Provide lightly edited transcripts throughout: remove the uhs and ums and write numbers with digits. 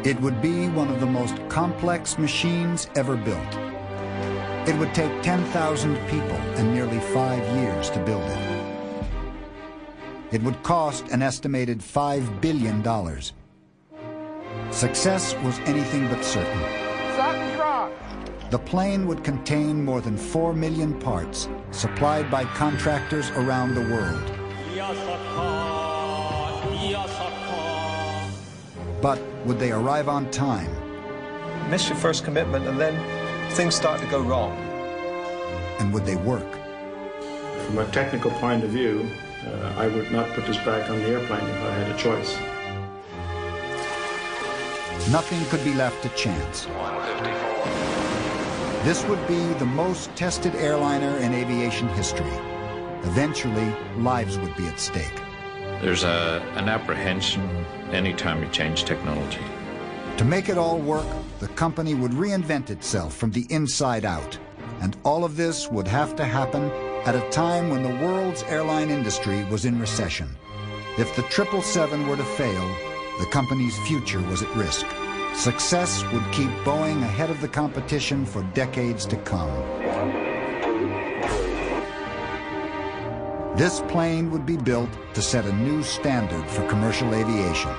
It would be one of the most complex machines ever built. It would take 10,000 people and nearly 5 years to build it. It would cost an estimated $5 billion. Success was anything but certain. The plane would contain more than 4 million parts, supplied by contractors around the world. But would they arrive on time? Miss your first commitment and then things start to go wrong. And would they work? From a technical point of view, I would not put this back on the airplane if I had a choice. Nothing could be left to chance. 154. This would be the most tested airliner in aviation history. Eventually, lives would be at stake. There's an apprehension anytime you change technology. To make it all work, the company would reinvent itself from the inside out. And all of this would have to happen at a time when the world's airline industry was in recession. If the 777 were to fail, the company's future was at risk. Success would keep Boeing ahead of the competition for decades to come. This plane would be built to set a new standard for commercial aviation.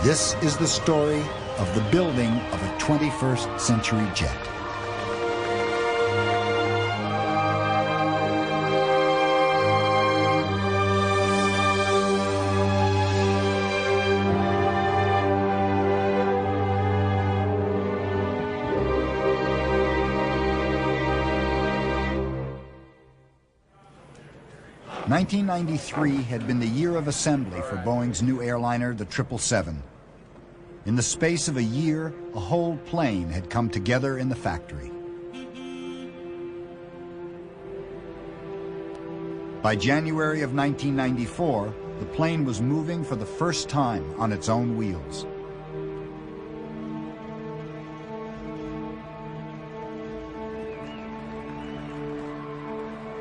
This is the story of the building of a 21st century jet. (1993) had been the year of assembly for Boeing's new airliner, the 777. In the space of a year, a whole plane had come together in the factory. By January of 1994, the plane was moving for the first time on its own wheels.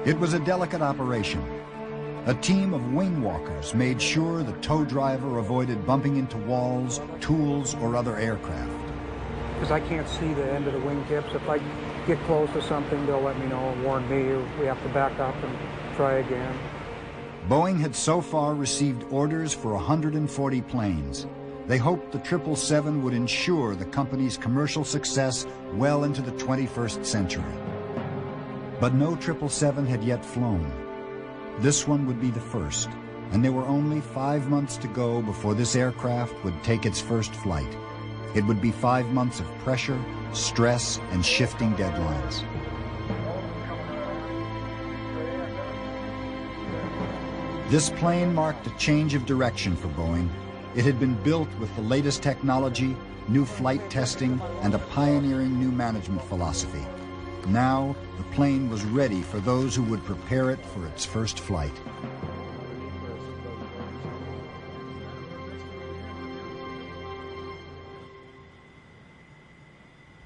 It was a delicate operation. A team of wing walkers made sure the tow driver avoided bumping into walls, tools, or other aircraft. Because I can't see the end of the wing tips. If I get close to something, they'll let me know, warn me, or we have to back up and try again. Boeing had so far received orders for 140 planes. They hoped the 777 would ensure the company's commercial success well into the 21st century. But no 777 had yet flown. This one would be the first, and there were only 5 months to go before this aircraft would take its first flight. It would be 5 months of pressure, stress, and shifting deadlines. This plane marked a change of direction for Boeing. It had been built with the latest technology, new flight testing, and a pioneering new management philosophy. Now, the plane was ready for those who would prepare it for its first flight.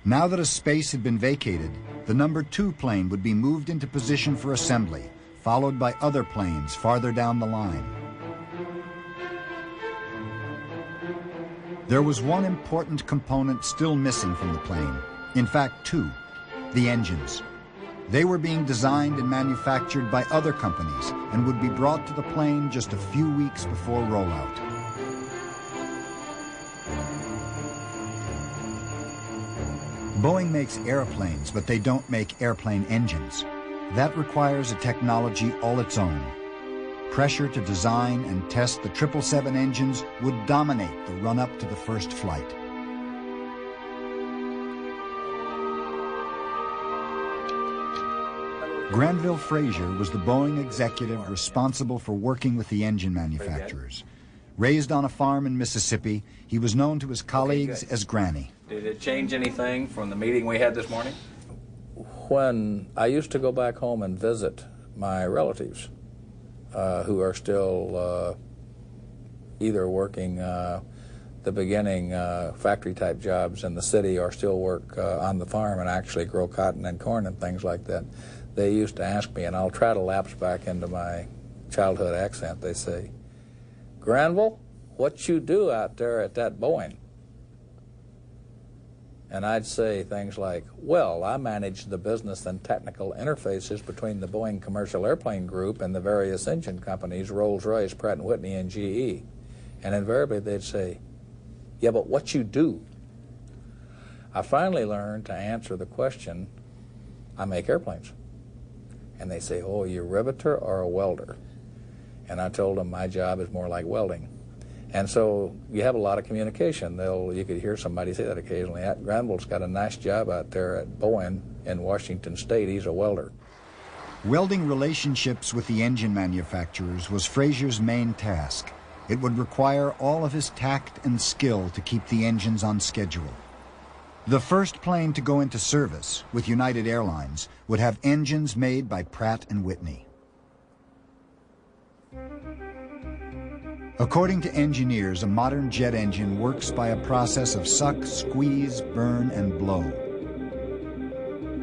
Now that a space had been vacated, the number 2 plane would be moved into position for assembly, followed by other planes farther down the line. There was one important component still missing from the plane. In fact, 2. The engines. They were being designed and manufactured by other companies and would be brought to the plane just a few weeks before rollout. Boeing makes airplanes, but they don't make airplane engines. That requires a technology all its own. Pressure to design and test the 777 engines would dominate the run-up to the first flight. Granville Frazier was the Boeing executive responsible for working with the engine manufacturers. Raised on a farm in Mississippi, he was known to his colleagues as Granny. Did it change anything from the meeting we had this morning? When I used to go back home and visit my relatives who are still either working the beginning factory-type jobs in the city or still work on the farm and actually grow cotton and corn and things like that, they used to ask me, and I'll try to lapse back into my childhood accent, they say, "Granville, what you do out there at that Boeing?" And I'd say things like, well, I manage the business and technical interfaces between the Boeing Commercial Airplane Group and the various engine companies, Rolls-Royce, Pratt & Whitney, and GE. And invariably they'd say, yeah, but what you do? I finally learned to answer the question, I make airplanes. And they say, oh, you're a riveter or a welder? And I told them my job is more like welding. And so you have a lot of communication. You could hear somebody say that occasionally. Granville's got a nice job out there at Boeing in Washington State. He's a welder. Welding relationships with the engine manufacturers was Fraser's main task. It would require all of his tact and skill to keep the engines on schedule. The first plane to go into service with United Airlines would have engines made by Pratt & Whitney. According to engineers, a modern jet engine works by a process of suck, squeeze, burn, and blow.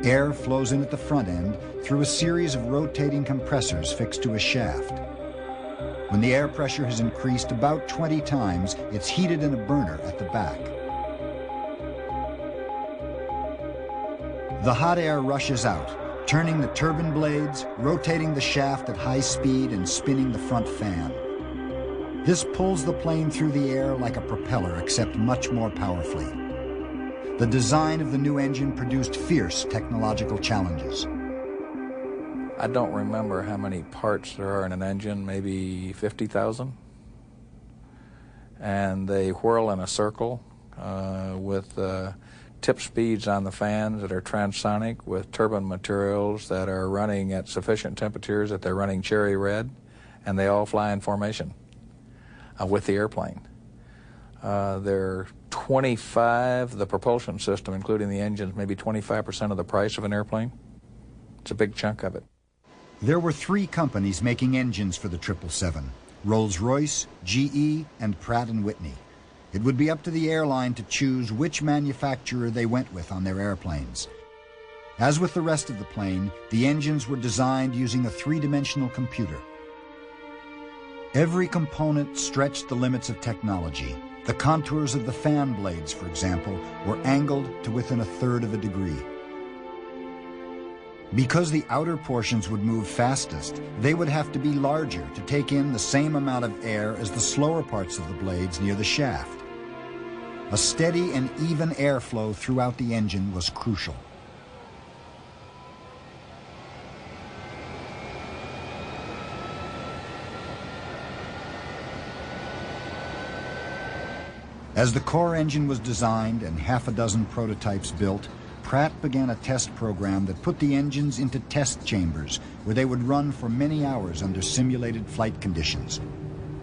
Air flows in at the front end through a series of rotating compressors fixed to a shaft. When the air pressure has increased about 20 times, it's heated in a burner at the back. The hot air rushes out, turning the turbine blades, rotating the shaft at high speed, and spinning the front fan. This pulls the plane through the air like a propeller, except much more powerfully. The design of the new engine produced fierce technological challenges. I don't remember how many parts there are in an engine, maybe 50,000. And they whirl in a circle with tip speeds on the fans that are transonic, with turbine materials that are running at sufficient temperatures that they're running cherry red, and they all fly in formation with the airplane. They're 25, the propulsion system, including the engines, maybe 25% of the price of an airplane. It's a big chunk of it. There were 3 companies making engines for the 777, Rolls-Royce, GE, and Pratt & Whitney. It would be up to the airline to choose which manufacturer they went with on their airplanes. As with the rest of the plane, the engines were designed using a 3-dimensional computer. Every component stretched the limits of technology. The contours of the fan blades, for example, were angled to within 1/3 of a degree. Because the outer portions would move fastest, they would have to be larger to take in the same amount of air as the slower parts of the blades near the shaft. A steady and even airflow throughout the engine was crucial. As the core engine was designed and half a dozen prototypes built, Pratt began a test program that put the engines into test chambers where they would run for many hours under simulated flight conditions.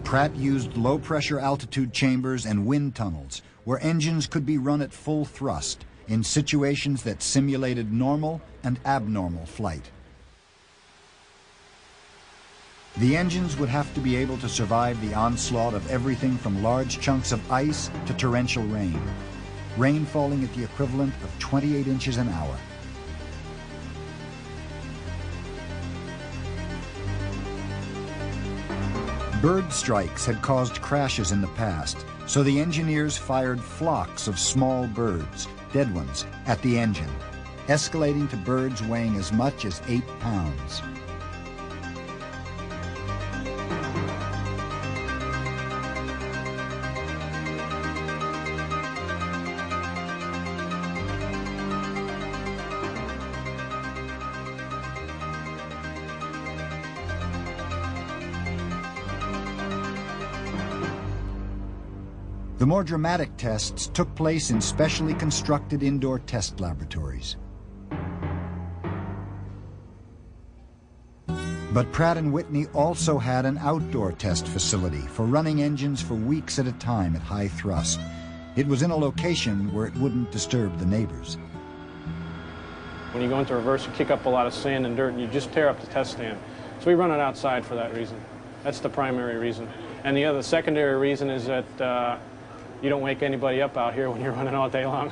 Pratt used low-pressure altitude chambers and wind tunnels where engines could be run at full thrust in situations that simulated normal and abnormal flight. The engines would have to be able to survive the onslaught of everything from large chunks of ice to torrential rain falling at the equivalent of 28 inches an hour. Bird strikes had caused crashes in the past, so the engineers fired flocks of small birds, dead ones, at the engine, escalating to birds weighing as much as 8 pounds. The more dramatic tests took place in specially constructed indoor test laboratories. But Pratt & Whitney also had an outdoor test facility for running engines for weeks at a time at high thrust. It was in a location where it wouldn't disturb the neighbors. When you go into reverse, you kick up a lot of sand and dirt, and you just tear up the test stand. So we run it outside for that reason. That's the primary reason. And the other secondary reason is that you don't wake anybody up out here when you're running all day long.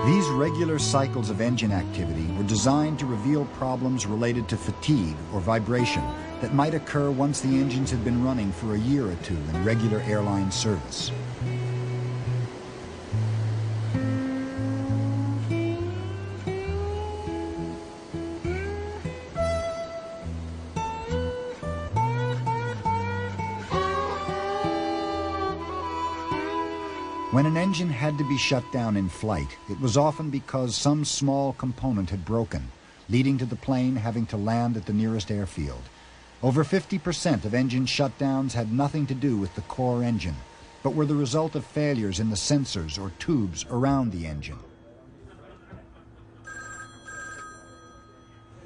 These regular cycles of engine activity were designed to reveal problems related to fatigue or vibration that might occur once the engines had been running for a year or two in regular airline service. When an engine had to be shut down in flight, it was often because some small component had broken, leading to the plane having to land at the nearest airfield. Over 50% of engine shutdowns had nothing to do with the core engine, but were the result of failures in the sensors or tubes around the engine.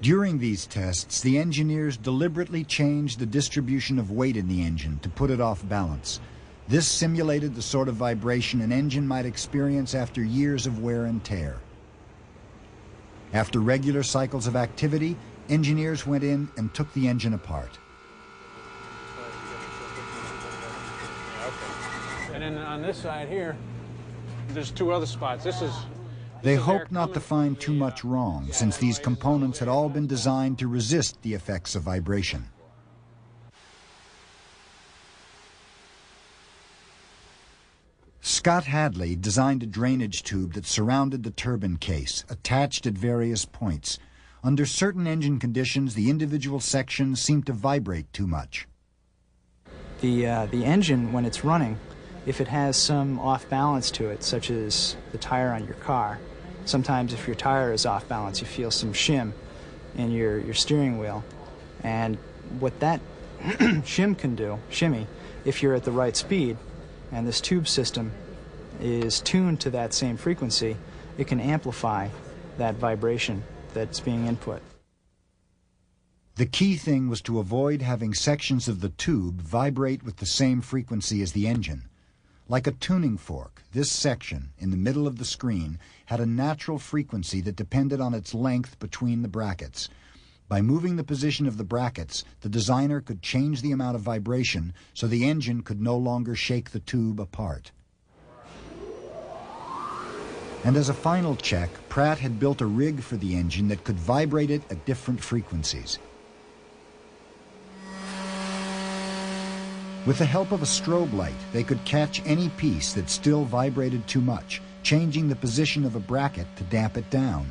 During these tests, the engineers deliberately changed the distribution of weight in the engine to put it off balance. This simulated the sort of vibration an engine might experience after years of wear and tear. After regular cycles of activity, engineers went in and took the engine apart. And then on this side here, there's two other spots. They hoped not to find too much wrong, since these components had all been designed to resist the effects of vibration. Scott Hadley designed a drainage tube that surrounded the turbine case, attached at various points. Under certain engine conditions, the individual sections seemed to vibrate too much. The engine, when it's running, if it has some off balance to it, such as the tire on your car, sometimes if your tire is off balance, you feel some shim in your steering wheel. And what that shimmy, if you're at the right speed, and this tube system is tuned to that same frequency, it can amplify that vibration that's being input. The key thing was to avoid having sections of the tube vibrate with the same frequency as the engine. Like a tuning fork, this section, in the middle of the screen, had a natural frequency that depended on its length between the brackets. By moving the position of the brackets, the designer could change the amount of vibration so the engine could no longer shake the tube apart. And as a final check, Pratt had built a rig for the engine that could vibrate it at different frequencies. With the help of a strobe light, they could catch any piece that still vibrated too much, changing the position of a bracket to damp it down.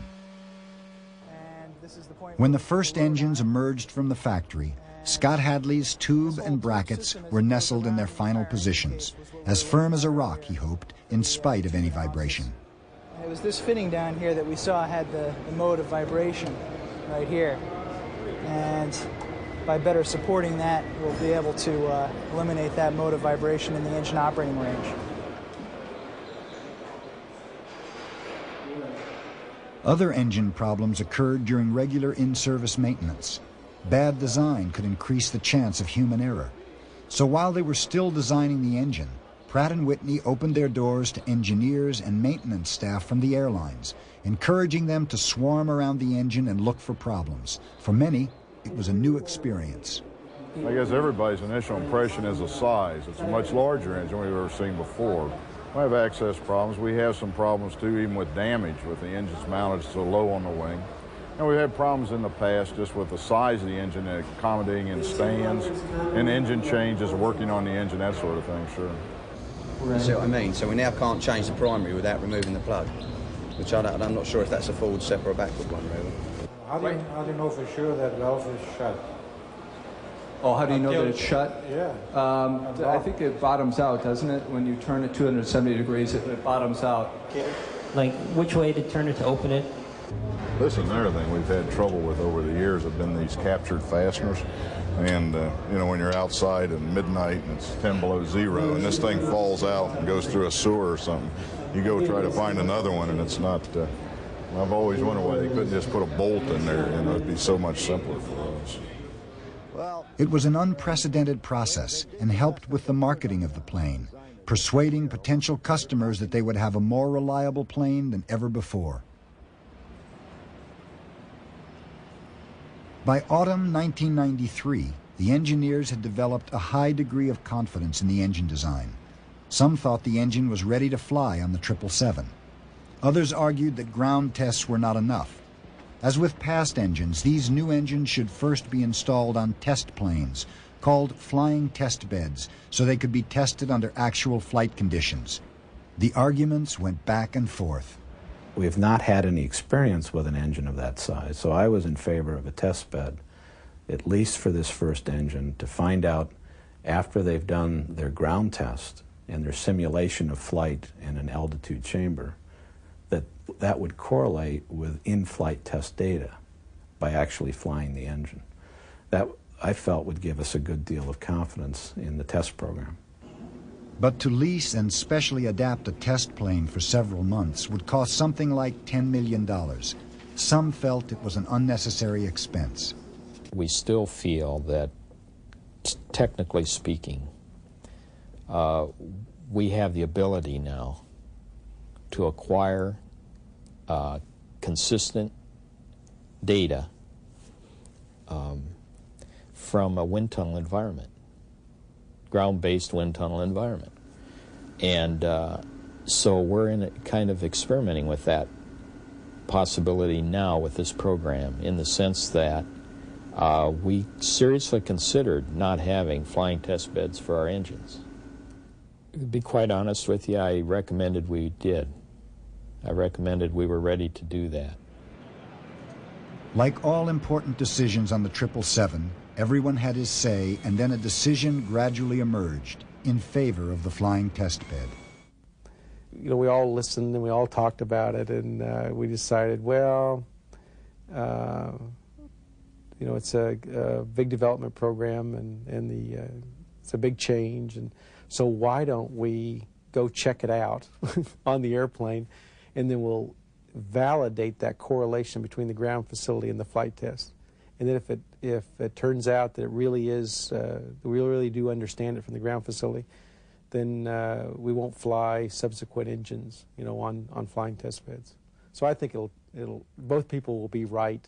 When the first engines emerged from the factory, Scott Hadley's tube and brackets were nestled in their final positions, as firm as a rock, he hoped, in spite of any vibration. It was this fitting down here that we saw had the mode of vibration right here. And by better supporting that, we'll be able to eliminate that mode of vibration in the engine operating range. Other engine problems occurred during regular in-service maintenance. Bad design could increase the chance of human error. So while they were still designing the engine, Pratt & Whitney opened their doors to engineers and maintenance staff from the airlines, encouraging them to swarm around the engine and look for problems. For many, it was a new experience. I guess everybody's initial impression is the size. It's a much larger engine we've ever seen before. We have access problems. We have some problems too, even with damage with the engines mounted so low on the wing. And we've had problems in the past just with the size of the engine and accommodating in stands and engine changes, working on the engine, that sort of thing, sure. See what I mean? So we now can't change the primary without removing the plug, which I'm not sure if that's a forward step or a backward one, really. How do you know for sure that valve is shut? Oh, how do you know that it's shut? Yeah. I think it bottoms out, doesn't it? When you turn it 270 degrees, it bottoms out. Like, which way to turn it to open it? This is another thing we've had trouble with over the years have been these captured fasteners. And, you know, when you're outside at midnight and it's 10 below zero and this thing falls out and goes through a sewer or something, you go try to find another one and it's not... I've always wondered why they couldn't just put a bolt in there and it would be so much simpler for us. It was an unprecedented process and helped with the marketing of the plane, persuading potential customers that they would have a more reliable plane than ever before. By autumn 1993, the engineers had developed a high degree of confidence in the engine design. Some thought the engine was ready to fly on the 777. Others argued that ground tests were not enough. As with past engines, these new engines should first be installed on test planes, called flying test beds, so they could be tested under actual flight conditions. The arguments went back and forth. We have not had any experience with an engine of that size, so I was in favor of a test bed, at least for this first engine, to find out after they've done their ground test and their simulation of flight in an altitude chamber, that would correlate with in-flight test data by actually flying the engine. That, I felt, would give us a good deal of confidence in the test program. But to lease and specially adapt a test plane for several months would cost something like $10 million. Some felt it was an unnecessary expense. We still feel that, technically speaking, we have the ability now to acquire consistent data from a wind tunnel environment, ground-based wind tunnel environment. And so we're in a kind of experimenting with that possibility now with this program, in the sense that we seriously considered not having flying test beds for our engines. To be quite honest with you, I recommended we did. I recommended we were ready to do that. Like all important decisions on the 777, everyone had his say, and then a decision gradually emerged in favor of the flying test bed. You know, we all listened and we all talked about it, and we decided, well, you know, it's a big development program, and it's a big change, and so why don't we go check it out on the airplane, and then we'll validate that correlation between the ground facility and the flight test. And then if it turns out that it really is, we really do understand it from the ground facility, then we won't fly subsequent engines, you know, on flying test beds. So I think both people will be right,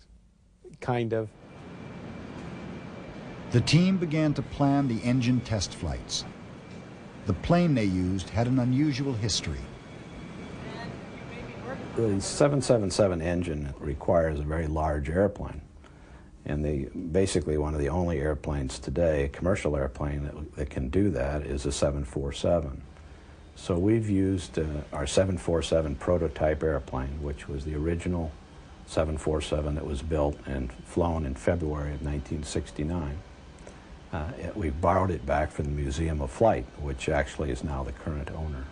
kind of. The team began to plan the engine test flights. The plane they used had an unusual history. The 777 engine requires a very large airplane, and basically one of the only airplanes today, a commercial airplane that can do that, is a 747. So we've used our 747 prototype airplane, which was the original 747 that was built and flown in February of 1969. We borrowed it back from the Museum of Flight, which actually is now the current owner.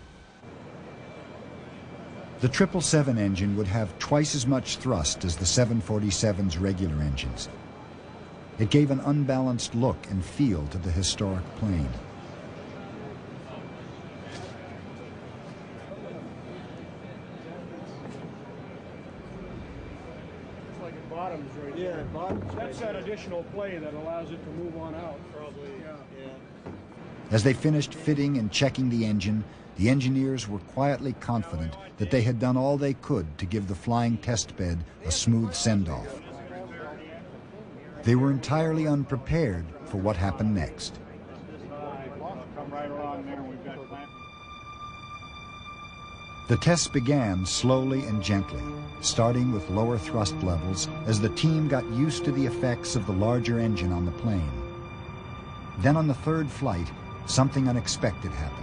The 777 engine would have twice as much thrust as the 747's regular engines. It gave an unbalanced look and feel to the historic plane. It's like it bottoms right there. Yeah, it bottoms. That's that additional play that allows it to move on out. Probably, yeah. As they finished fitting and checking the engine, the engineers were quietly confident that they had done all they could to give the flying test bed a smooth send-off. They were entirely unprepared for what happened next. Come right along there, we've got The tests began slowly and gently, starting with lower thrust levels as the team got used to the effects of the larger engine on the plane. Then on the third flight, something unexpected happened.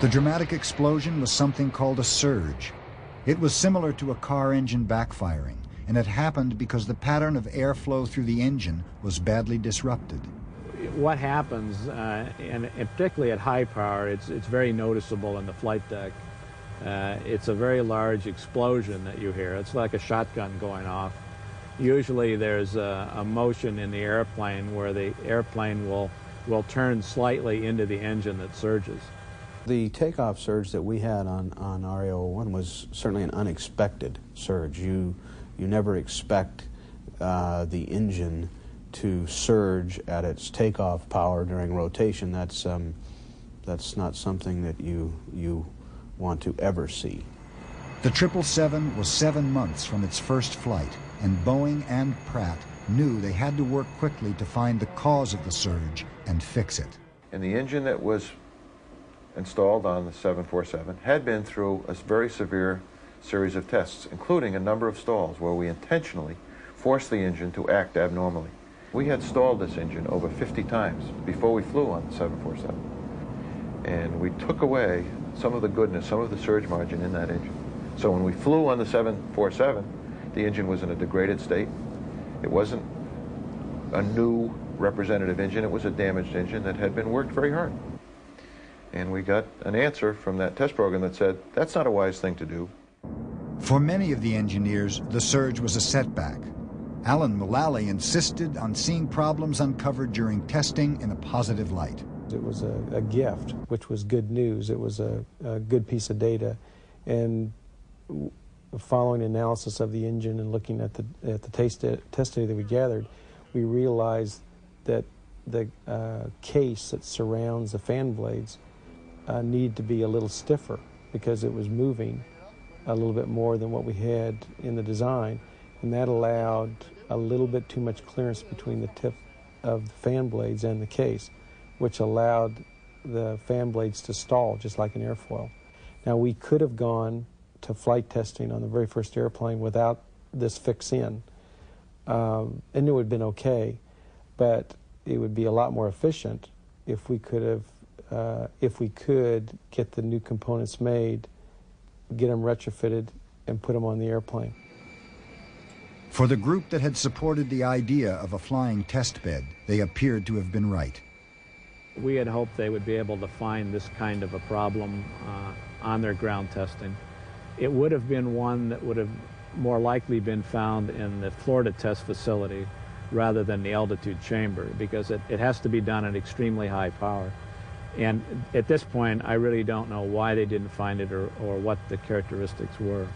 The dramatic explosion was something called a surge. It was similar to a car engine backfiring, and it happened because the pattern of airflow through the engine was badly disrupted. What happens, and particularly at high power, it's very noticeable in the flight deck. It's a very large explosion that you hear. It's like a shotgun going off. Usually there's a motion in the airplane where the airplane will turn slightly into the engine that surges. The takeoff surge that we had on RA-01 was certainly an unexpected surge. You never expect the engine to surge at its takeoff power during rotation. That's not something that you want to ever see. The 777 was 7 months from its first flight, and Boeing and Pratt knew they had to work quickly to find the cause of the surge and fix it. And the engine that was installed on the 747 had been through a very severe series of tests, including a number of stalls where we intentionally forced the engine to act abnormally. We had stalled this engine over 50 times before we flew on the 747. And we took away some of the goodness, some of the surge margin in that engine. So when we flew on the 747, the engine was in a degraded state. It wasn't a new representative engine, it was a damaged engine that had been worked very hard. And we got an answer from that test program that said, that's not a wise thing to do. For many of the engineers, the surge was a setback. Alan Mullally insisted on seeing problems uncovered during testing in a positive light. It was a gift, which was good news. It was a good piece of data. And following analysis of the engine and looking at the test data that we gathered, we realized that the case that surrounds the fan blades needed to be a little stiffer because it was moving a little bit more than what we had in the design, and that allowed a little bit too much clearance between the tip of the fan blades and the case, which allowed the fan blades to stall just like an airfoil. Now, we could have gone to flight testing on the very first airplane without this fix in, and it would have been okay, but it would be a lot more efficient if we could get the new components made, get them retrofitted, and put them on the airplane. For the group that had supported the idea of a flying test bed, they appeared to have been right. We had hoped they would be able to find this kind of a problem on their ground testing. It would have been one that would have more likely been found in the Florida test facility rather than the altitude chamber, because it has to be done at extremely high power. And at this point, I really don't know why they didn't find it or what the characteristics were.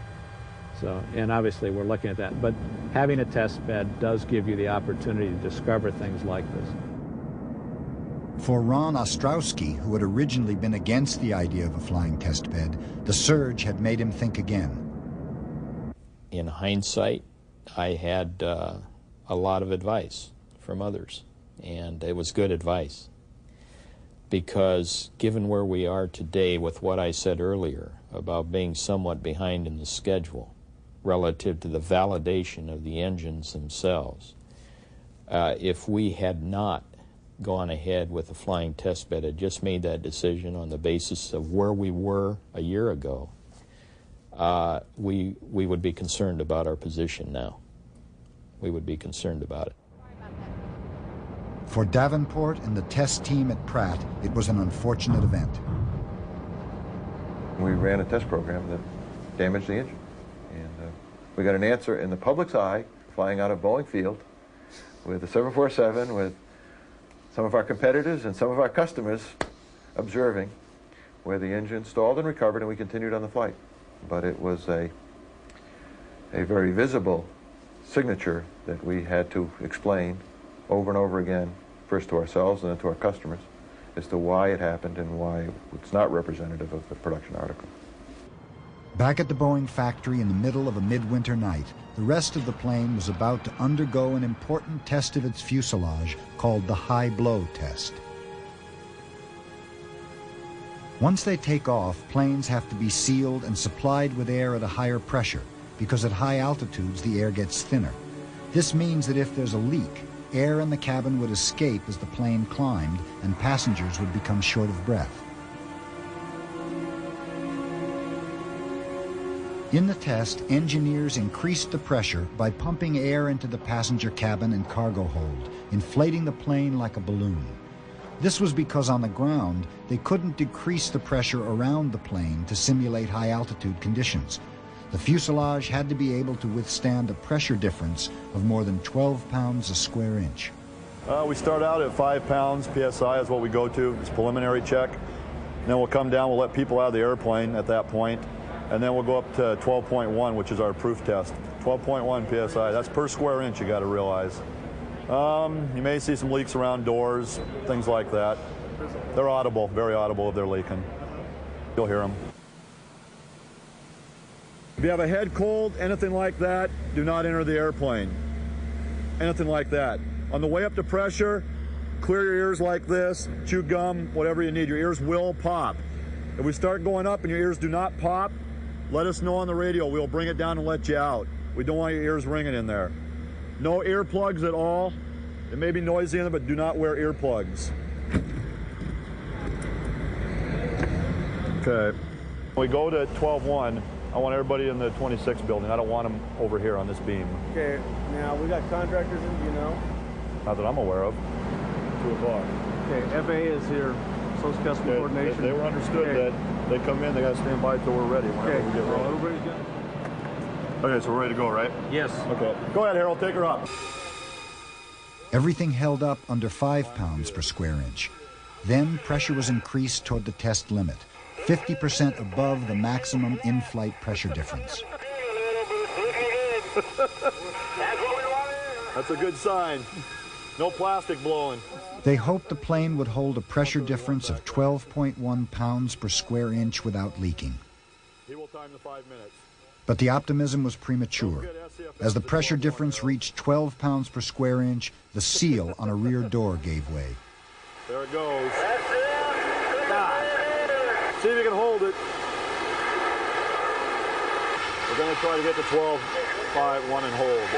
So, and obviously we're looking at that. But having a test bed does give you the opportunity to discover things like this. For Ron Ostrowski, who had originally been against the idea of a flying test bed, the surge had made him think again. In hindsight, I had a lot of advice from others, and it was good advice. Because given where we are today with what I said earlier about being somewhat behind in the schedule relative to the validation of the engines themselves, if we had not gone ahead with the flying test bed, had just made that decision on the basis of where we were a year ago, we would be concerned about our position now. We would be concerned about it. For Davenport and the test team at Pratt, it was an unfortunate event. We ran a test program that damaged the engine. And we got an answer in the public's eye, flying out of Boeing Field, with the 747, with some of our competitors and some of our customers observing, where the engine stalled and recovered, and we continued on the flight. But it was a very visible signature that we had to explain over and over again, first to ourselves and then to our customers, as to why it happened and why it's not representative of the production article. Back at the Boeing factory in the middle of a midwinter night, the rest of the plane was about to undergo an important test of its fuselage called the high blow test. Once they take off, planes have to be sealed and supplied with air at a higher pressure, because at high altitudes the air gets thinner. This means that if there's a leak, air in the cabin would escape as the plane climbed, and passengers would become short of breath. In the test, engineers increased the pressure by pumping air into the passenger cabin and cargo hold, inflating the plane like a balloon. This was because on the ground, they couldn't decrease the pressure around the plane to simulate high-altitude conditions. The fuselage had to be able to withstand a pressure difference of more than 12 pounds a square inch. We start out at 5 pounds PSI is what we go to. It's a preliminary check. And then we'll come down, we'll let people out of the airplane at that point. And then we'll go up to 12.1, which is our proof test. 12.1 PSI, that's per square inch, you got to realize. You may see some leaks around doors, things like that. They're audible, very audible if they're leaking. You'll hear them. If you have a head cold, anything like that, do not enter the airplane. anything like that. On the way up to pressure, clear your ears like this, chew gum, whatever you need. Your ears will pop. If we start going up and your ears do not pop, let us know on the radio. We'll bring it down and let you out. We don't want your ears ringing in there. No earplugs at all. It may be noisy in there, but do not wear earplugs. Okay. When we go to 12-1, I want everybody in the 26 building. I don't want them over here on this beam. Okay, now we got contractors in, you know? Not that I'm aware of. 2 o'clock. Okay, FAA is here. So it's customer coordination. They were understood that they come in, they got to stand by until we're ready. Whenever we get ready. Everybody's good? Okay, so we're ready to go, right? Yes. Okay. Go ahead, Harold. Take her up. Everything held up under 5 pounds per square inch. Then pressure was increased toward the test limit, 50% above the maximum in-flight pressure difference. That's a good sign. No plastic blowing. They hoped the plane would hold a pressure difference of 12.1 pounds per square inch without leaking. He will time the 5 minutes. But the optimism was premature. As the pressure difference reached 12 pounds per square inch, the seal on a rear door gave way. There it goes. See if you can hold it. We're going to try to get to 12, 5, 1 and hold.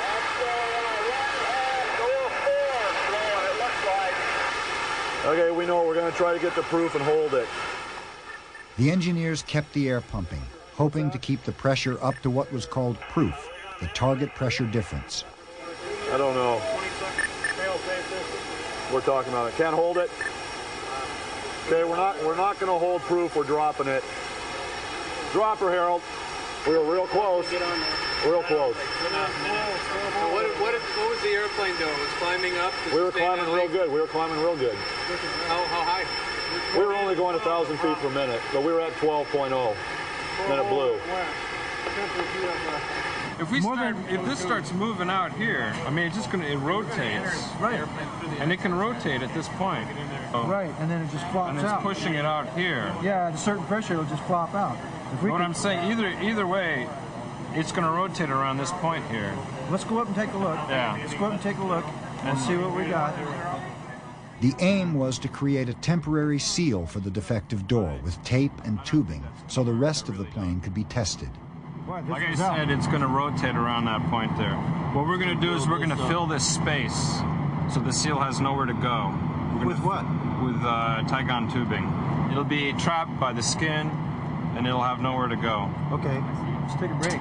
Okay, we know we're going to try to get to proof and hold it. The engineers kept the air pumping, hoping to keep the pressure up to what was called proof, the target pressure difference. I don't know. We're talking about it. Can't hold it. Okay, we're not going to hold proof. We're dropping it. Drop her, Harold. We were real close. Real close. What was the airplane doing? Was climbing up? We were climbing real good. We were climbing real good. How high? We were only going 1,000 feet per minute, but we were at 12.0. Then it blew. If this starts moving out here, I mean, it rotates. Right. And it can rotate at this point. Right, and then it just flops out. And it's pushing it out here. Yeah, at a certain pressure, it'll just flop out. What I'm saying, either way, it's going to rotate around this point here. Let's go up and take a look. Yeah. Let's go up and take a look and see what we got. The aim was to create a temporary seal for the defective door with tape and tubing so the rest of the plane could be tested. Like I said, it's going to rotate around that point there. What we're going to do is we're going to fill this space so the seal has nowhere to go. With what? With Tygon tubing. It'll be trapped by the skin and it'll have nowhere to go. Okay, let's take a break.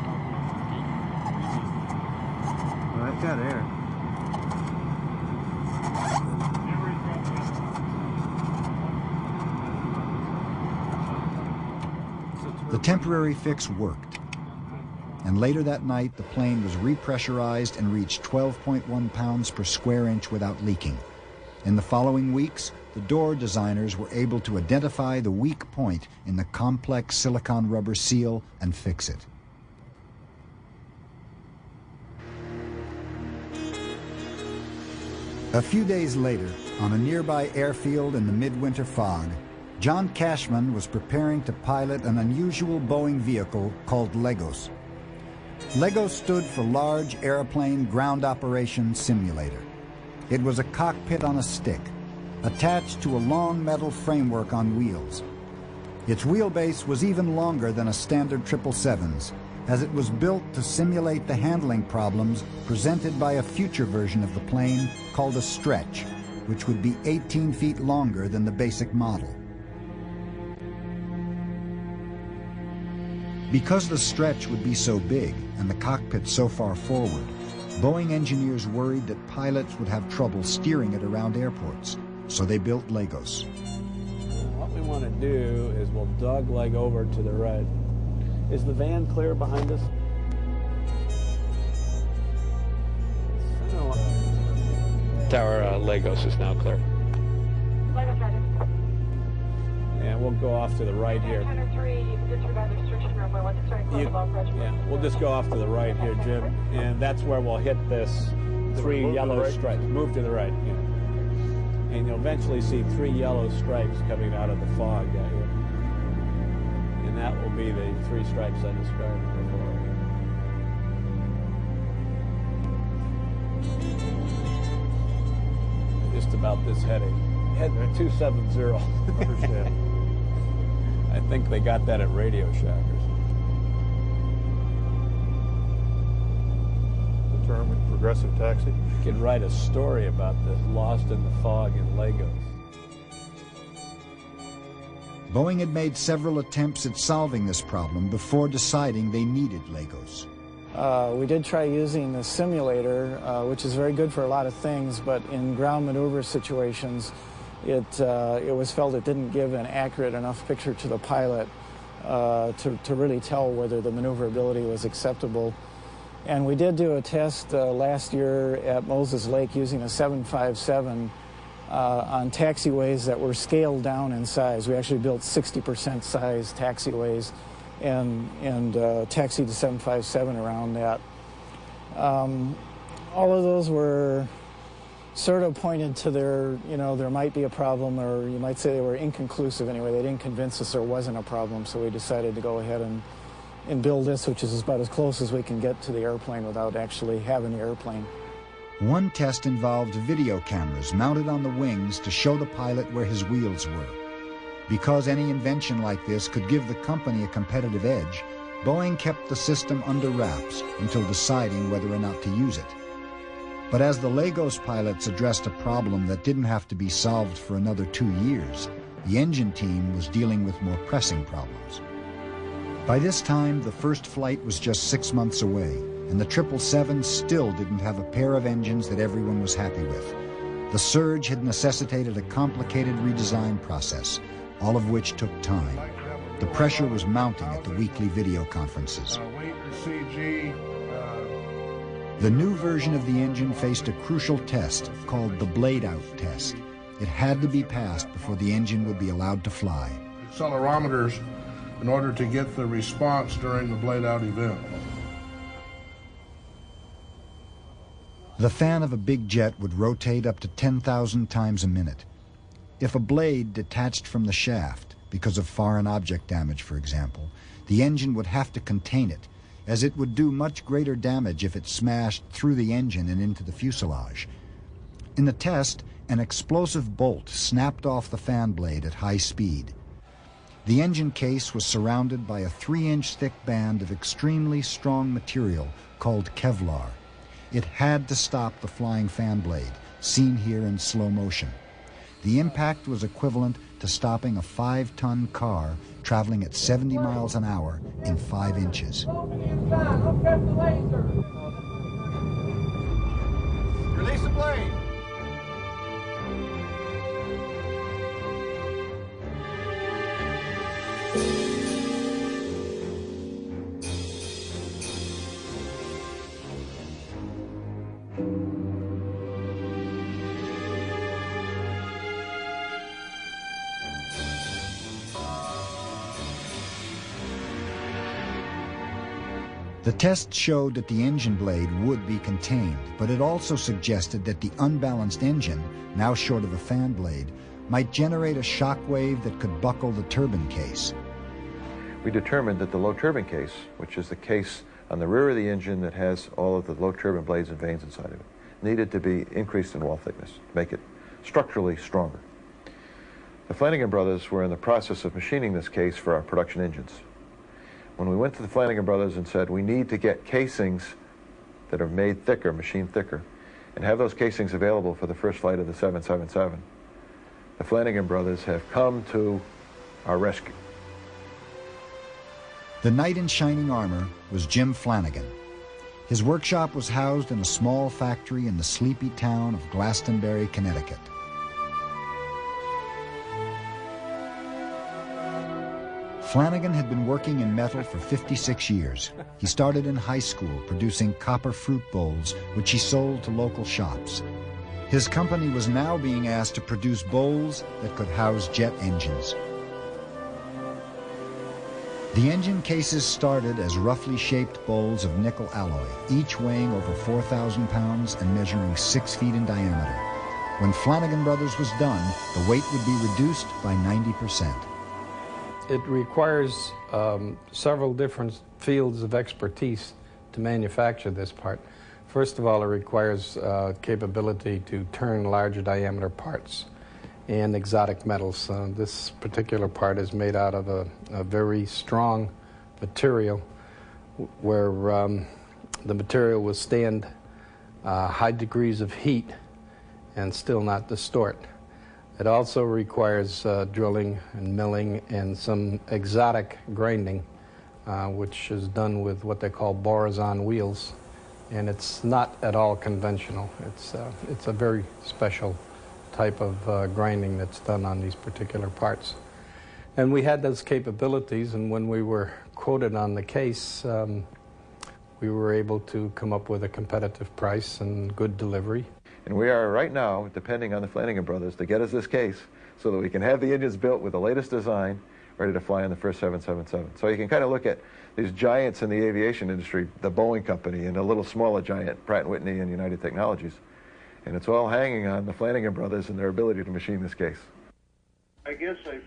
All right, got air. The temporary fix worked. And later that night, the plane was repressurized and reached 12.1 pounds per square inch without leaking. In the following weeks, the door designers were able to identify the weak point in the complex silicon rubber seal and fix it. A few days later, on a nearby airfield in the midwinter fog, John Cashman was preparing to pilot an unusual Boeing vehicle called Legos. Legos stood for Large Airplane Ground Operations Simulator. It was a cockpit on a stick, attached to a long metal framework on wheels. Its wheelbase was even longer than a standard 777's, as it was built to simulate the handling problems presented by a future version of the plane called a stretch, which would be 18 feet longer than the basic model. Because the stretch would be so big and the cockpit so far forward, Boeing engineers worried that pilots would have trouble steering it around airports, so they built Legos. What we want to do is we'll dog leg over to the right. Is the van clear behind us? Tower Legos is now clear. And we'll go off to the right here. Yeah, we'll just go off to the right here, Jim, and that's where we'll hit this 3 yellow stripes. Move to the right, yeah. And you'll eventually see 3 yellow stripes coming out of the fog out here. And that will be the 3 stripes I described before. asked about this heading. Heading 270. Understand. I think they got that at Radio Shack or something. The term progressive taxi. You could write a story about this lost in the fog in Lagos. Boeing had made several attempts at solving this problem before deciding they needed Lagos. We did try using the simulator, which is very good for a lot of things, but in ground maneuver situations, it was felt it didn't give an accurate enough picture to the pilot to really tell whether the maneuverability was acceptable. And we did do a test last year at Moses Lake using a 757 on taxiways that were scaled down in size. We actually built 60% size taxiways and taxied the 757 around that. All of those were sort of pointed to there might be a problem, or you might say they were inconclusive anyway. They didn't convince us there wasn't a problem, so we decided to go ahead and build this, which is about as close as we can get to the airplane without actually having the airplane. One test involved video cameras mounted on the wings to show the pilot where his wheels were. Because any invention like this could give the company a competitive edge, Boeing kept the system under wraps until deciding whether or not to use it. But as the Lagos pilots addressed a problem that didn't have to be solved for another 2 years, the engine team was dealing with more pressing problems. By this time, the first flight was just 6 months away, and the 777 still didn't have a pair of engines that everyone was happy with. The surge had necessitated a complicated redesign process, all of which took time. The pressure was mounting at the weekly video conferences. The new version of the engine faced a crucial test called the blade-out test. It had to be passed before the engine would be allowed to fly. Accelerometers in order to get the response during the blade-out event. The fan of a big jet would rotate up to 10,000 times a minute. If a blade detached from the shaft, because of foreign object damage, for example, the engine would have to contain it, as it would do much greater damage if it smashed through the engine and into the fuselage. In the test, an explosive bolt snapped off the fan blade at high speed. The engine case was surrounded by a 3-inch thick band of extremely strong material called Kevlar. It had to stop the flying fan blade, seen here in slow motion. The impact was equivalent to stopping a 5-ton car traveling at 70 miles an hour in 5 inches. Release the blade. The test showed that the engine blade would be contained, but it also suggested that the unbalanced engine, now short of a fan blade, might generate a shock wave that could buckle the turbine case. We determined that the low turbine case, which is the case on the rear of the engine that has all of the low turbine blades and vanes inside of it, needed to be increased in wall thickness to make it structurally stronger. The Flanagan brothers were in the process of machining this case for our production engines. When we went to the Flanagan brothers and said, we need to get casings that are made thicker, machined thicker, and have those casings available for the first flight of the 777, the Flanagan brothers have come to our rescue. The knight in shining armor was Jim Flanagan. His workshop was housed in a small factory in the sleepy town of Glastonbury, Connecticut. Flanagan had been working in metal for 56 years. He started in high school producing copper fruit bowls, which he sold to local shops. His company was now being asked to produce bowls that could house jet engines. The engine cases started as roughly shaped bowls of nickel alloy, each weighing over 4,000 pounds and measuring 6 feet in diameter. When Flanagan Brothers was done, the weight would be reduced by 90%. It requires several different fields of expertise to manufacture this part. First of all, it requires capability to turn larger diameter parts and exotic metals. This particular part is made out of a very strong material where the material will stand high degrees of heat and still not distort. It also requires drilling and milling and some exotic grinding, which is done with what they call borazon wheels. And it's not at all conventional. It's a very special type of grinding that's done on these particular parts. And we had those capabilities, and when we were quoted on the case, we were able to come up with a competitive price and good delivery. And we are right now depending on the Flanagan brothers to get us this case so that we can have the engines built with the latest design ready to fly on the first 777. So you can kind of look at these giants in the aviation industry, the Boeing company, and a little smaller giant, Pratt & Whitney and United Technologies. And it's all hanging on the Flanagan brothers and their ability to machine this case.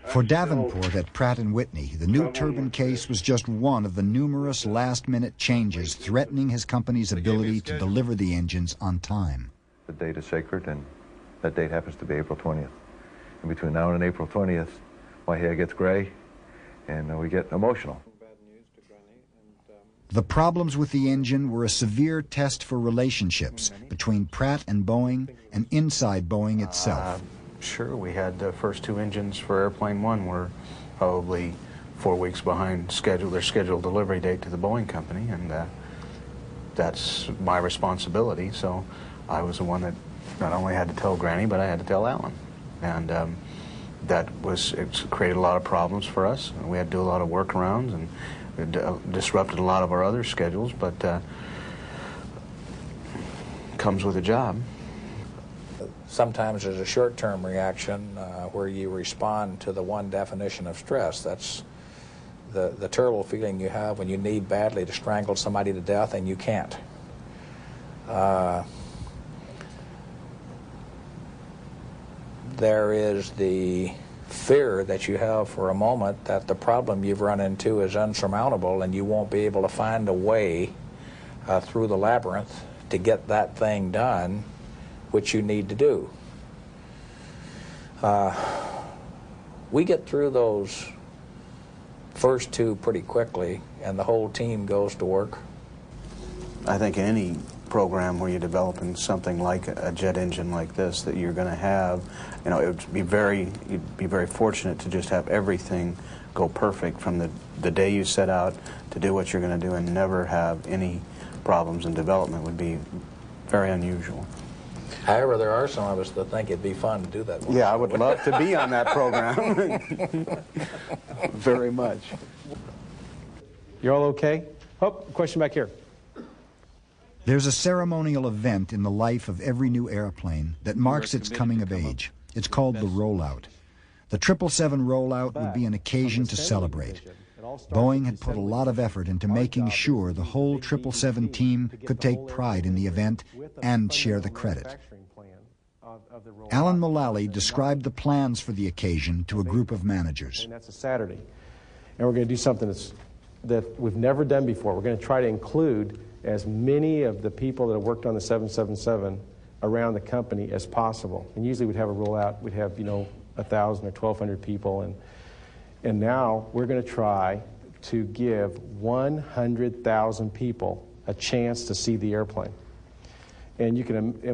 For Davenport at Pratt & Whitney, the new turbine case was just one of the numerous last-minute changes threatening his company's ability to deliver the engines on time. The date is sacred, and that date happens to be April 20th. And between now and April 20th, my hair gets gray, and we get emotional. The problems with the engine were a severe test for relationships between Pratt and Boeing and inside Boeing itself. Sure, we had the first two engines for Airplane 1 were probably 4 weeks behind their scheduled delivery date to the Boeing company, and that's my responsibility. So I was the one that not only had to tell Granny, but I had to tell Alan. And it created a lot of problems for us. We had to do a lot of workarounds, and it disrupted a lot of our other schedules, but comes with a job. Sometimes there's a short-term reaction where you respond to the one definition of stress. That's the terrible feeling you have when you need badly to strangle somebody to death and you can't. There is the fear that you have for a moment that the problem you've run into is unsurmountable and you won't be able to find a way through the labyrinth to get that thing done which you need to do. We get through those first two pretty quickly, and the whole team goes to work. I think in any program where you're developing something like a jet engine like this that you're going to have, it would be you'd be very fortunate to just have everything go perfect from the day you set out to do what you're going to do and never have any problems in development would be very unusual. However, there are some of us that think it'd be fun to do that. Yeah, I would love to be on that program. Very much. You're all okay? Oh, question back here. There's a ceremonial event in the life of every new airplane that marks its coming of age. It's called the rollout. The 777 rollout would be an occasion to celebrate. Boeing had put a lot of effort into making sure the whole 777 team could take pride in the event and share the credit. Alan Mullally described the plans for the occasion to a group of managers. And that's a Saturday. And we're going to do something that we've never done before. We're going to try to include as many of the people that have worked on the 777 around the company as possible. And usually we'd have a rollout, we'd have, 1,000 or 1,200 people. And now we're going to try to give 100,000 people a chance to see the airplane. And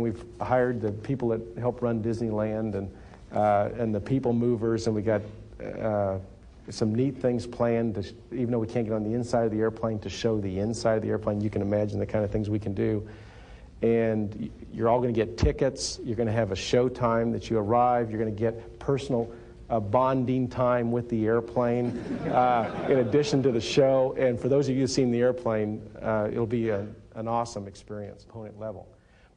we've hired the people that help run Disneyland and the people movers, and we got some neat things planned, even though we can't get on the inside of the airplane, to show the inside of the airplane. You can imagine the kind of things we can do. And you're all going to get tickets. You're going to have a show time that you arrive. You're going to get personal bonding time with the airplane in addition to the show. And for those of you who've seen the airplane, it'll be an awesome experience, component level.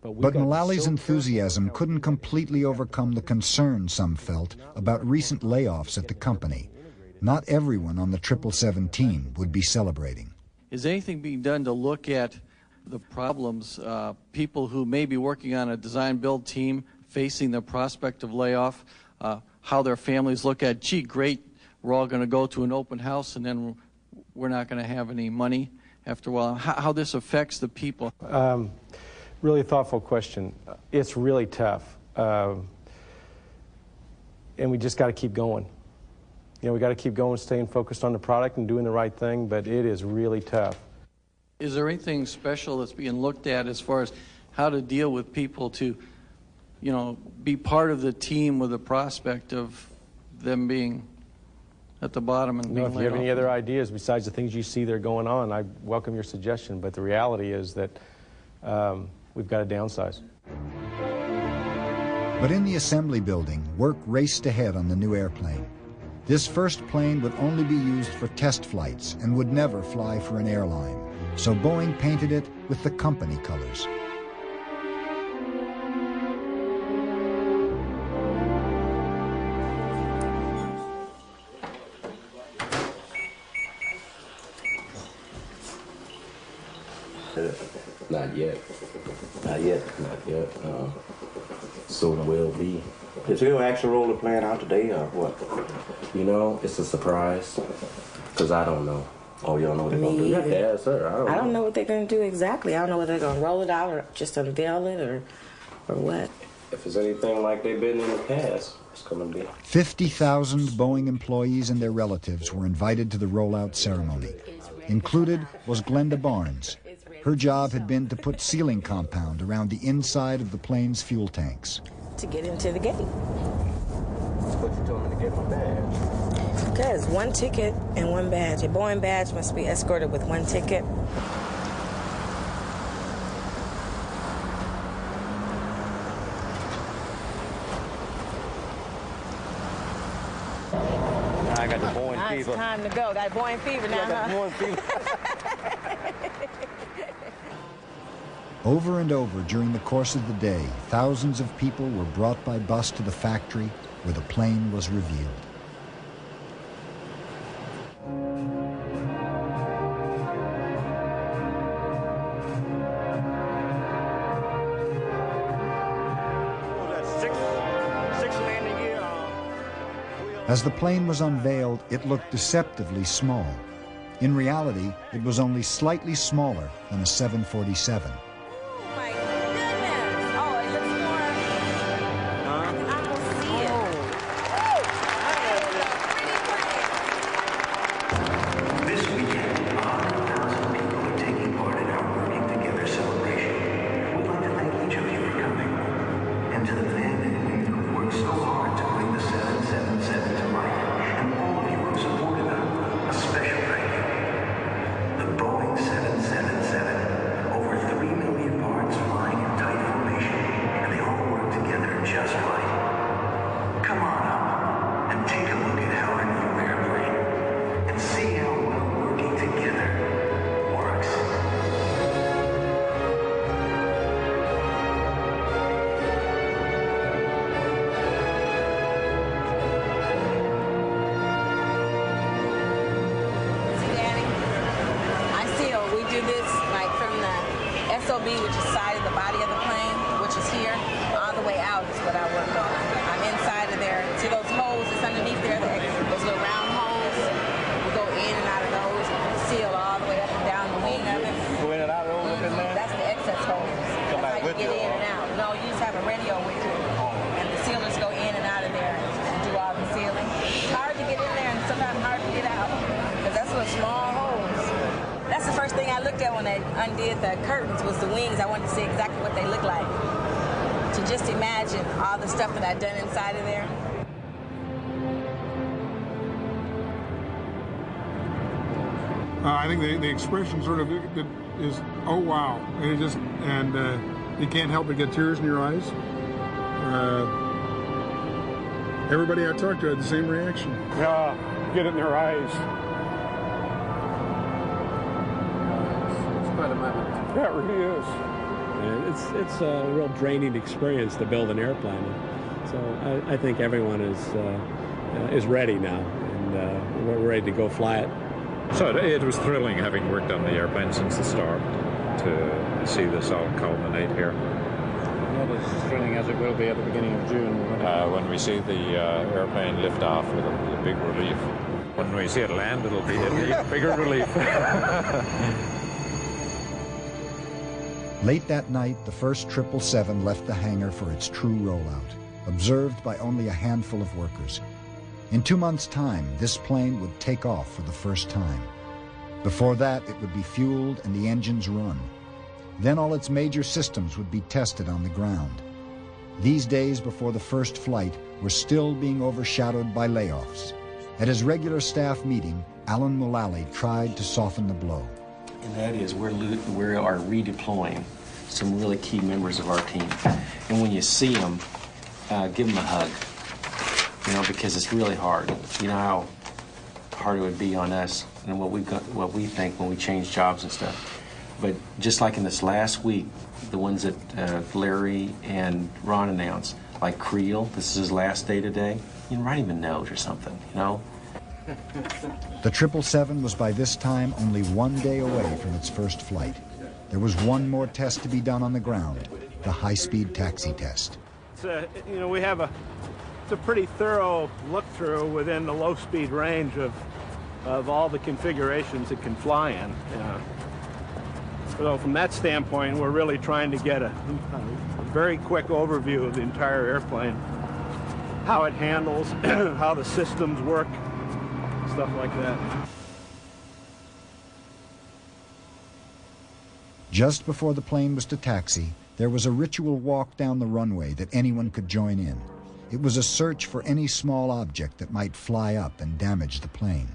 But Mullally's enthusiasm couldn't completely overcome the concern some felt about recent layoffs at the company. Not everyone on the 777 team would be celebrating. Is anything being done to look at the problems, people who may be working on a design-build team facing the prospect of layoff, how their families look at, gee, great, we're all going to go to an open house and then we're not going to have any money after a while, how this affects the people? Really thoughtful question. It's really tough. And we just got to keep going. You know, we got to keep going, staying focused on the product and doing the right thing, but it is really tough. Is there anything special that's being looked at as far as how to deal with people to, you know, be part of the team with the prospect of them being at the bottom and being If you have laid any off? other ideas besides the things you see that are going on, I welcome your suggestion, but the reality is that we've got to downsize. But in the assembly building, work raced ahead on the new airplane. This first plane would only be used for test flights and would never fly for an airline, so Boeing painted it with the company colors. Not yet. Not yet. Not yet. Soon will be. Is he gonna actually roll the plan out today or what? You know, it's a surprise. Because I don't know. Oh, you don't know what they're gonna do? Yeah, sir. I don't know what they're gonna do exactly. I don't know whether they're gonna roll it out or just unveil it or what. If it's anything like they've been in the past, it's gonna be. 50,000 Boeing employees and their relatives were invited to the rollout ceremony. Included was Glenda Barnes. Her job had been to put sealing compound around the inside of the plane's fuel tanks. To get into the gate. What you told me to get my badge? Because one ticket and one badge. A Boeing badge must be escorted with one ticket. I got the Boeing Now fever. it's time to go. Got Boeing fever now, I got huh? Boeing fever. Over and over during the course of the day, thousands of people were brought by bus to the factory where the plane was revealed. As the plane was unveiled, it looked deceptively small. In reality, it was only slightly smaller than a 747. Undid the curtains was the wings. I wanted to see exactly what they looked like. To just imagine all the stuff that I'd done inside of there. I think the expression sort of is, oh wow, and you can't help but get tears in your eyes. Everybody I talked to had the same reaction. Yeah, get it in their eyes. Yeah, it really is. And it's a real draining experience to build an airplane. So I think everyone is ready now, and we're ready to go fly it. So it was thrilling, having worked on the airplane since the start, to see this all culminate here. Not as thrilling as it will be at the beginning of June. When we see the airplane lift off, it'll be a big relief. When we see it land, it'll be a bigger relief. Late that night, the first 777 left the hangar for its true rollout, observed by only a handful of workers. In 2 months' time, this plane would take off for the first time. Before that, it would be fueled and the engines run. Then all its major systems would be tested on the ground. These days before the first flight were still being overshadowed by layoffs. At his regular staff meeting, Alan Mullally tried to soften the blow. And that is we are redeploying some really key members of our team. And when you see them, give them a hug, because it's really hard. You know how hard it would be on us and what we think when we change jobs and stuff. But just like in this last week, the ones that Larry and Ron announced, like Creel, this is his last day today, you can write him a note or something, The 777 was by this time only 1 day away from its first flight. There was one more test to be done on the ground, the high-speed taxi test. We have it's a pretty thorough look-through within the low-speed range of all the configurations it can fly in. So from that standpoint, we're really trying to get a very quick overview of the entire airplane, how it handles, how the systems work, stuff like that. Just before the plane was to taxi, there was a ritual walk down the runway that anyone could join in. It was a search for any small object that might fly up and damage the plane.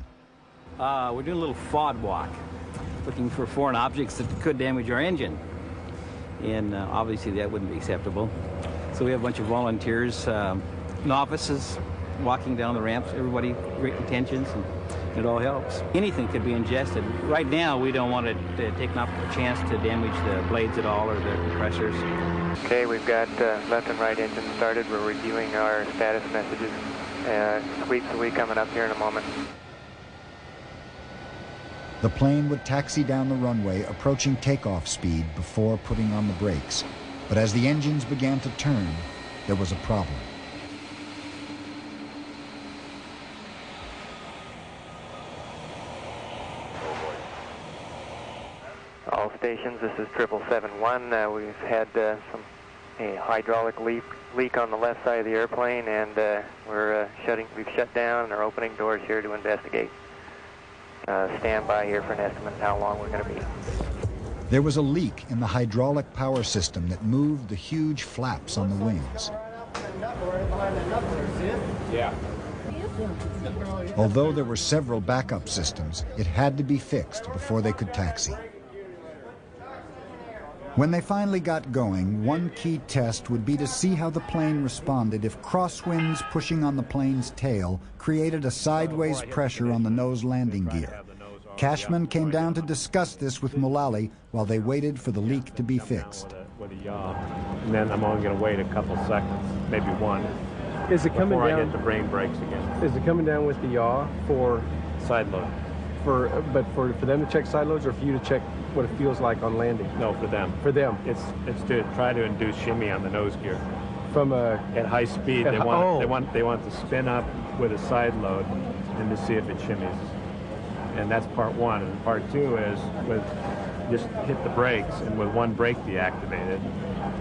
We're doing a little FOD walk, looking for foreign objects that could damage our engine. And obviously that wouldn't be acceptable. So we have a bunch of volunteers, novices, walking down the ramps, everybody, great intentions, and it all helps. Anything could be ingested. Right now, we don't want to take a chance to damage the blades at all or the compressors. Okay, we've got left and right engine started. We're reviewing our status messages. Sweeps will be coming up here in a moment. The plane would taxi down the runway, approaching takeoff speed before putting on the brakes. But as the engines began to turn, there was a problem. All stations, this is 777-1. We've had a hydraulic leak on the left side of the airplane, and we've shut down and are opening doors here to investigate. Stand by here for an estimate of how long we're going to be. There was a leak in the hydraulic power system that moved the huge flaps on the wings. Yeah. Although there were several backup systems, it had to be fixed before they could taxi. When they finally got going, one key test would be to see how the plane responded if crosswinds pushing on the plane's tail created a sideways pressure on the nose landing gear. Cashman came down to discuss this with Mullally while they waited for the leak to be fixed. With a yaw, and then I'm only going to wait a couple seconds, maybe one, Is it coming before down? I hit the brain brakes again. Is it coming down with the yaw for Side load. but for them to check side loads, or for you to check what it feels like on landing? No, for them. For them. It's to try to induce shimmy on the nose gear. From at high speed, they want to spin up with a side load and to see if it shimmies. And that's part one. And part two is just hit the brakes, and with one brake deactivated,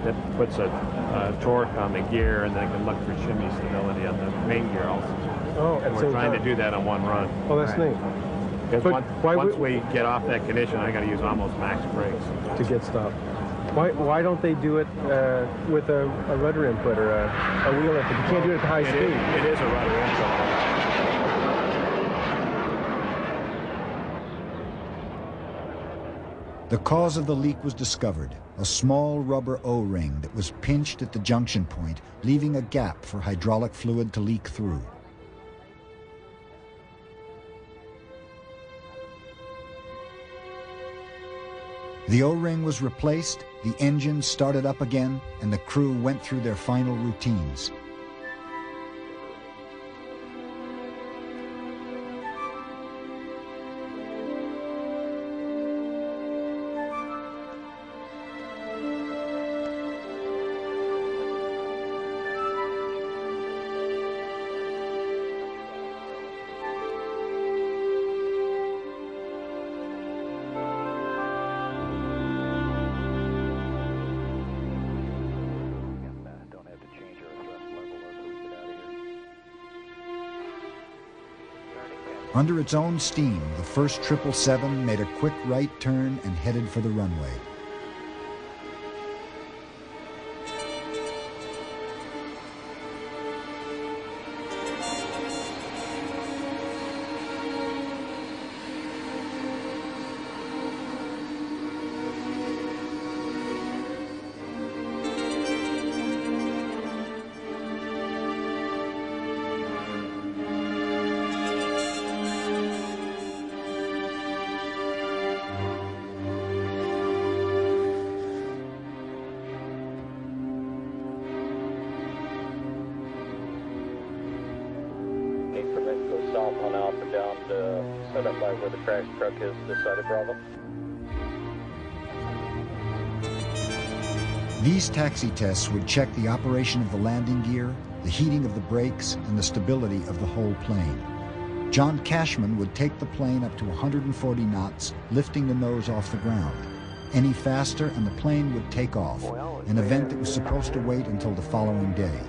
that puts a torque on the gear, and then I can look for shimmy stability on the main gear also. Oh, and we're trying to do that on one run. Oh, that's neat. Because once we get off that condition, I got to use almost max brakes to get stuff. Why don't they do it with a rudder input or a wheel input? You can't do it at the high speed. It is a rudder input. The cause of the leak was discovered, a small rubber O-ring that was pinched at the junction point, leaving a gap for hydraulic fluid to leak through. The O-ring was replaced, the engine started up again, and the crew went through their final routines. Under its own steam, the first 777 made a quick right turn and headed for the runway. South on Alpha down to set up by where the crash truck is this side of Bravo. These taxi tests would check the operation of the landing gear, the heating of the brakes, and the stability of the whole plane. John Cashman would take the plane up to 140 knots, lifting the nose off the ground. Any faster and the plane would take off, an event that was supposed to wait until the following day.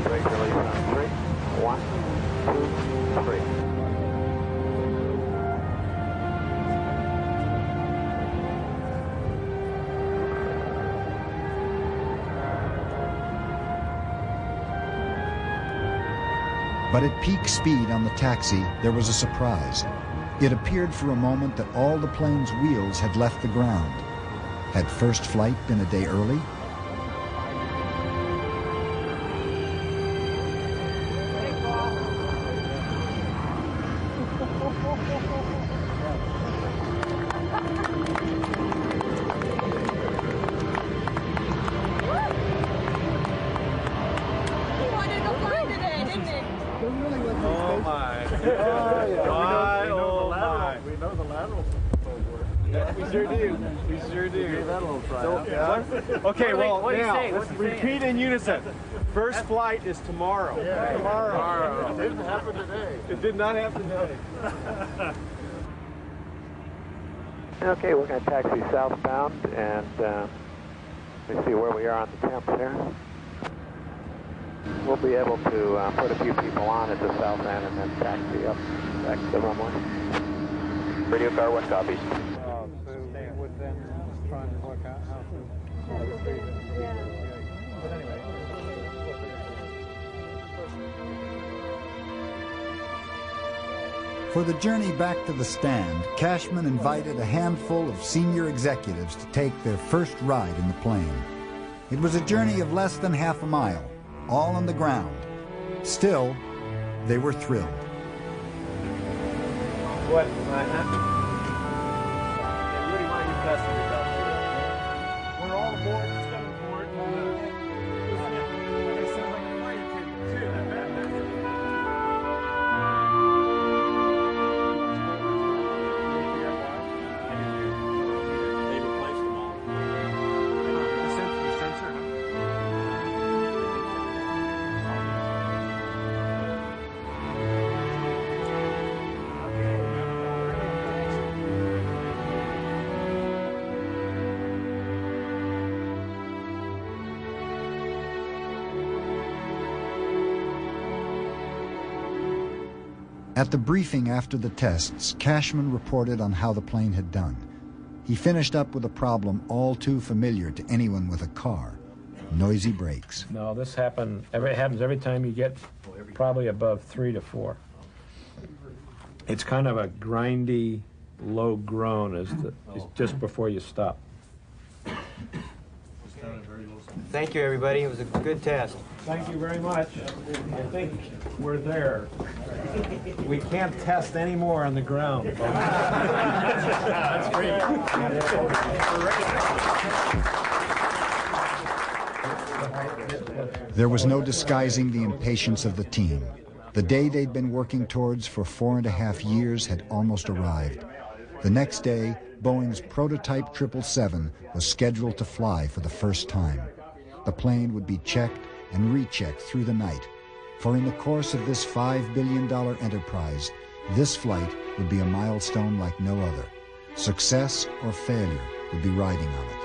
Brake release on 3. 1, 2, 3. But at peak speed on the taxi, there was a surprise. It appeared for a moment that all the plane's wheels had left the ground. Had first flight been a day early? Oh my. We know the lateral. Yeah, we sure do. We sure do. Give that a little try. Okay, well, what do you now, say? let's repeat in unison. First flight is tomorrow. Yeah. Tomorrow. It didn't happen today. It did not happen today. Okay, we're going to taxi southbound, and let's see where we are on the temps here. We'll be able to put a few people on at the south end and then taxi up back to the runway. Radio car, what copies? So they would then try and work out how to retrieve it. But anyway. For the journey back to the stand, Cashman invited a handful of senior executives to take their first ride in the plane. It was a journey of less than half a mile, all on the ground. Still, they were thrilled. What? Rudy, why don't you pass the results? We're all aboard. Just got aboard. It sounds like a flight attendant, too. They replaced them all. The sensor, huh? At the briefing after the tests, Cashman reported on how the plane had done. He finished up with a problem all too familiar to anyone with a car: noisy brakes. No, this happens every time you get probably above 3 to 4. It's kind of a grindy, low groan is just before you stop. Thank you, everybody. It was a good test. Thank you very much. I think we're there. We can't test any more on the ground. That's great. There was no disguising the impatience of the team. The day they'd been working towards for 4.5 years had almost arrived. The next day, Boeing's prototype 777 was scheduled to fly for the first time. The plane would be checked and rechecked through the night. For in the course of this $5 billion enterprise, this flight would be a milestone like no other. Success or failure would be riding on it.